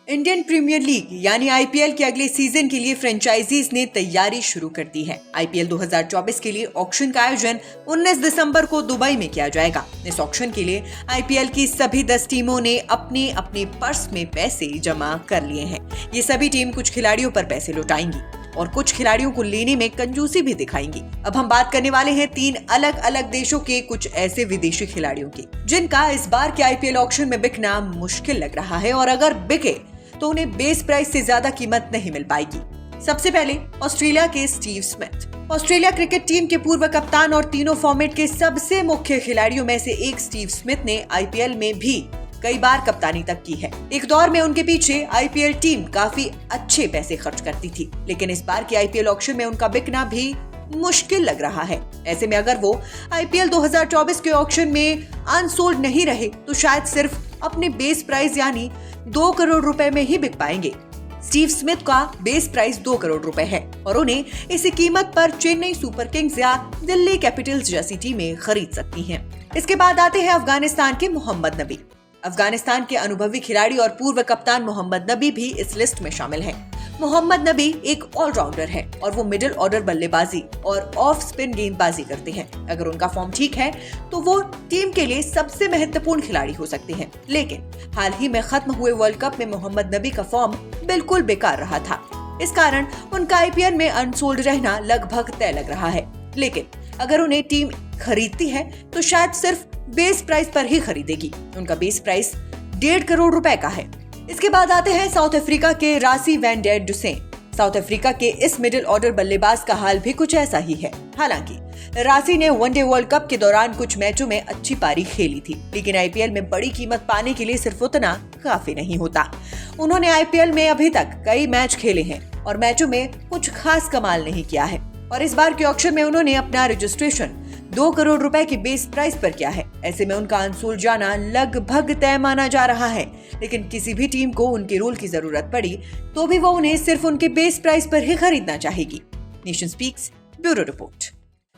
Indian Premier League यानी IPL के अगले सीजन के लिए फ्रेंचाइजीज ने तैयारी शुरू कर दी है। आईपीएल 2024 के लिए ऑक्शन का आयोजन 19 दिसंबर को दुबई में किया जाएगा। इस ऑक्शन के लिए आईपीएल की सभी 10 टीमों ने अपने अपने पर्स में पैसे जमा कर लिए हैं। ये सभी टीम कुछ खिलाड़ियों पर पैसे लौटाएंगी और कुछ खिलाड़ियों को लेने में कंजूसी भी दिखाएंगी। अब हम बात करने वाले हैं 3 अलग अलग देशों के कुछ ऐसे विदेशी खिलाड़ियों की जिनका इस बार के आईपीएल ऑक्शन में बिकना मुश्किल लग रहा है और अगर बिके तो उन्हें बेस प्राइस से ज्यादा कीमत नहीं मिल पाएगी। सबसे पहले ऑस्ट्रेलिया के Steve Smith. Australia cricket team के पूर्व कप्तान और तीनों फॉर्मेट के सबसे मुख्य खिलाड़ियों में से एक स्टीव स्मिथ ने आईपीएल में भी कई बार कप्तानी तक की है। एक दौर में उनके पीछे आईपीएल टीम काफी अच्छे पैसे खर्च करती थी, लेकिन इस बार के आईपीएल ऑक्शन में उनका बिकना भी मुश्किल लग रहा है। ऐसे में अगर वो आईपीएल 2024 के ऑक्शन में अनसोल्ड नहीं रहे तो शायद सिर्फ अपने बेस प्राइस यानी 2 करोड़ रुपए में ही बिक पाएंगे। स्टीव स्मिथ का बेस प्राइस 2 करोड़ रुपए है और उन्हें इसी कीमत पर चेन्नई सुपर किंग्स या दिल्ली कैपिटल्स जैसी टीमें खरीद सकती हैं। इसके बाद आते हैं अफगानिस्तान के मोहम्मद नबी। अफगानिस्तान के अनुभवी खिलाड़ी और पूर्व कप्तान मोहम्मद नबी भी इस लिस्ट में शामिल हैं। मोहम्मद नबी एक ऑलराउंडर है और वो मिडिल ऑर्डर बल्लेबाजी और ऑफ स्पिन गेंदबाजी करते हैं। अगर उनका फॉर्म ठीक है तो वो टीम के लिए सबसे महत्वपूर्ण खिलाड़ी हो सकते हैं, लेकिन हाल ही में खत्म हुए वर्ल्ड कप में मोहम्मद नबी का फॉर्म बिल्कुल बेकार रहा था। इस कारण उनका आईपीएल में अनसोल्ड रहना लगभग तय लग रहा है, लेकिन अगर उन्हें टीम खरीदती है तो शायद सिर्फ बेस प्राइस पर ही खरीदेगी। उनका बेस प्राइस 1.5 करोड़ रुपए का है। इसके बाद आते हैं साउथ अफ्रीका के Rassie van der Dussen. South Africa के इस मिडिल ऑर्डर बल्लेबाज का हाल भी कुछ ऐसा ही है। हालांकि रासी ने वनडे वर्ल्ड कप के दौरान कुछ मैचों में अच्छी पारी खेली थी, लेकिन आईपीएल में बड़ी कीमत पाने के लिए सिर्फ उतना काफी नहीं होता। उन्होंने आईपीएल में अभी तक कई मैच खेले हैं और मैचों में कुछ खास कमाल नहीं किया है और इस बार के ऑक्शन में उन्होंने अपना रजिस्ट्रेशन 2 करोड़ रुपए की बेस प्राइस पर किया है। ऐसे में उनका अनसोल्ड जाना लगभग तय माना जा रहा है, लेकिन किसी भी टीम को उनके रोल की जरूरत पड़ी तो भी वो उन्हें सिर्फ उनके बेस प्राइस पर ही खरीदना चाहेगी। Nation speaks bureau report.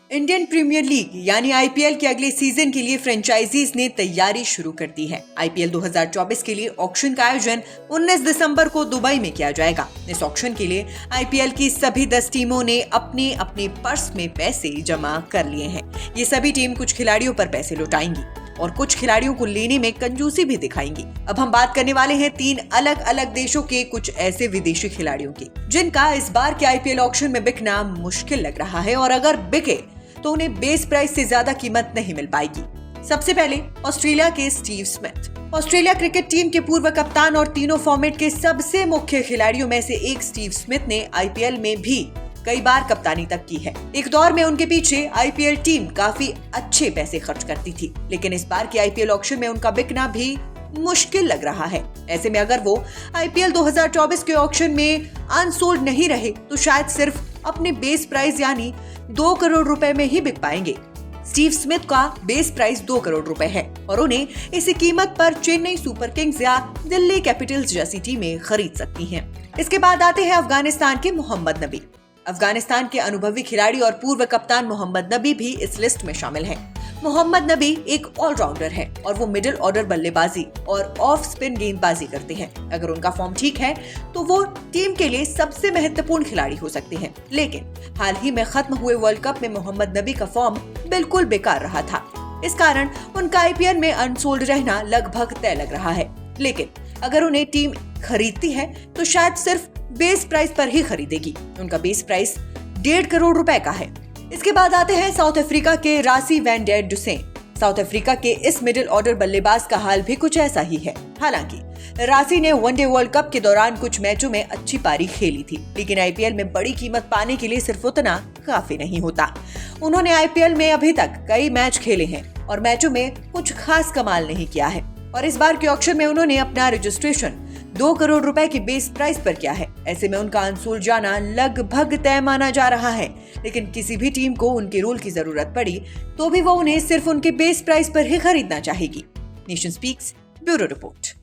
Indian Premier League यानी आईपीएल के अगले सीजन के लिए फ्रेंचाइजीज ने तैयारी शुरू कर दी है। आईपीएल 2024 के लिए ऑक्शन का आयोजन 19 दिसंबर को दुबई में किया जाएगा। इस ऑक्शन के लिए आईपीएल की सभी 10 टीमों ने अपने अपने पर्स में पैसे जमा कर लिए हैं। ये सभी टीम कुछ खिलाड़ियों पर पैसे लौटाएंगी और कुछ खिलाड़ियों को लेने में कंजूसी भी दिखाएंगी। अब हम बात करने वाले हैं 3 अलग अलग देशों के कुछ ऐसे विदेशी खिलाड़ियों की जिनका इस बार के आईपीएल ऑक्शन में बिकना मुश्किल लग रहा है और अगर बिके तो उन्हें बेस प्राइस से ज्यादा कीमत नहीं मिल पाएगी। सबसे पहले ऑस्ट्रेलिया के Steve Smith. Australia cricket team के पूर्व कप्तान और तीनों फॉर्मेट के सबसे मुख्य खिलाड़ियों में से एक स्टीव स्मिथ ने आईपीएल में भी कई बार कप्तानी तक की है। एक दौर में उनके पीछे आईपीएल टीम काफी अच्छे पैसे खर्च करती थी, लेकिन इस बार के आईपीएल ऑक्शन में उनका बिकना भी मुश्किल लग रहा है। ऐसे में अगर वो आईपीएल 2024 के ऑक्शन में अनसोल्ड नहीं रहे तो शायद सिर्फ अपने बेस प्राइस यानी 2 करोड़ रुपए में ही बिक पाएंगे। स्टीव स्मिथ का बेस प्राइस 2 करोड़ रुपए है और उन्हें इसी कीमत पर चेन्नई सुपर किंग्स या दिल्ली कैपिटल्स जैसी टीमें खरीद सकती हैं। इसके बाद आते हैं अफगानिस्तान के मोहम्मद नबी। अफगानिस्तान के अनुभवी खिलाड़ी और पूर्व कप्तान मोहम्मद नबी भी इस लिस्ट में शामिल हैं। मोहम्मद नबी एक ऑलराउंडर है और वो मिडिल ऑर्डर बल्लेबाजी और ऑफ स्पिन गेंदबाजी करते हैं। अगर उनका फॉर्म ठीक है तो वो टीम के लिए सबसे महत्वपूर्ण खिलाड़ी हो सकते हैं, लेकिन हाल ही में खत्म हुए वर्ल्ड कप में मोहम्मद नबी का फॉर्म बिल्कुल बेकार रहा था। इस कारण उनका आईपीएल में अनसोल्ड रहना लगभग तय लग रहा है, लेकिन अगर उन्हें टीम खरीदती है तो शायद सिर्फ बेस प्राइस पर ही खरीदेगी। उनका बेस प्राइस 1.5 करोड़ रुपए का है। इसके बाद आते हैं साउथ अफ्रीका के Rassie van der Dussen. South Africa के इस मिडिल ऑर्डर बल्लेबाज का हाल भी कुछ ऐसा ही है। हालांकि रासी ने वनडे वर्ल्ड कप के दौरान कुछ मैचों में अच्छी पारी खेली थी, लेकिन आईपीएल में बड़ी कीमत पाने के लिए सिर्फ उतना काफी नहीं होता। उन्होंने आईपीएल में अभी तक कई मैच खेले हैं और मैचों में कुछ खास कमाल नहीं किया है और इस बार के ऑक्शन में उन्होंने अपना रजिस्ट्रेशन 2 करोड़ रुपए की बेस प्राइस पर किया है। ऐसे में उनका अनसोल्ड जाना लगभग तय माना जा रहा है, लेकिन किसी भी टीम को उनके रोल की जरूरत पड़ी तो भी वो उन्हें सिर्फ उनके बेस प्राइस पर ही खरीदना चाहेगी। Nation speaks bureau report.